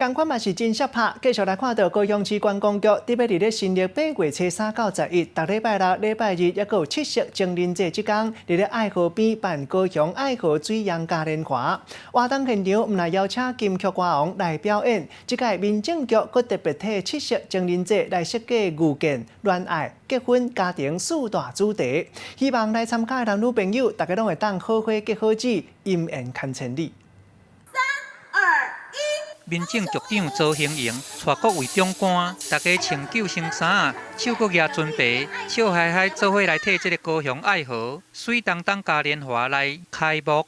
同款嘛是真适拍，继续来看到高雄市观光局特别伫咧新历8月初3到11，逐礼拜六、礼拜日，也有七夕情人节即天，伫咧爱河边办高雄爱河水漾嘉年华。活动现场毋来邀请金曲歌王来表演，即届民政局佫特别替七夕情人节来设计遇见、恋爱、结婚、家庭4大主题，希望来参加的男女朋友，大家拢会当好花结好子，姻缘牵千里。民政局长周兴盈带各位长官，大家穿救生衫，手佫举尊牌，笑嗨嗨做伙来替这个高雄爱河水当当嘉年华来开幕。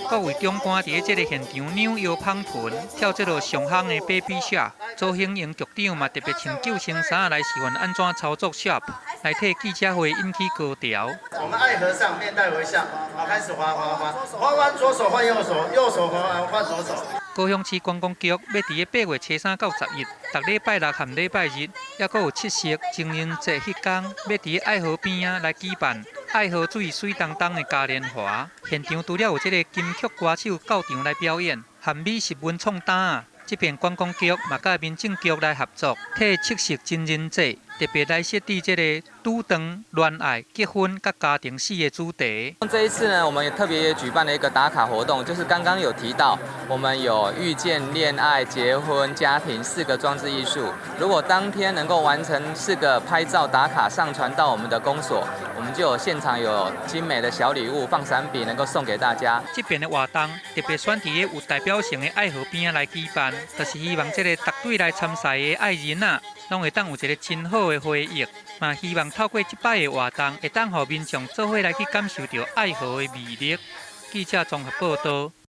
各位长官伫这个现场扭腰捧臀，跳这个上夯的 Baby Shark。周兴盈局长嘛特别穿救生衫来示范安怎操作 Shark， 来替记者会引起高潮。我们爱河上面带微笑，好，开始滑，滑完左手换右手，右手滑完换左手。高雄市观光局要伫咧8月初3到11，逐礼拜六和礼拜日，也佫有七夕情人节迄天，要伫爱河边啊来举办爱河水当当的嘉年华。现场除了有这个金曲歌手到场来表演，和美食文创摊。这边观光局嘛甲民政局来合作，替七夕情人节特别来设置这个拄长、恋爱、结婚、甲家庭4个主题。这一次呢，我们也特别举办了一个打卡活动，就是刚刚有提到，我们有遇见、恋爱、结婚、家庭4个装置艺术。如果当天能够完成4个拍照打卡上传到我们的公所，我们就有现场有精美的小礼物、放闪笔能够送给大家。这边的活动特别选伫有代表性的爱河边来举办。就是希望这个逐队来参赛的爱人啊，拢会当有一个真好的回忆。嘛，希望透过这摆的活动，会当让民众做伙来去感受到爱河的魅力。记者综合报道。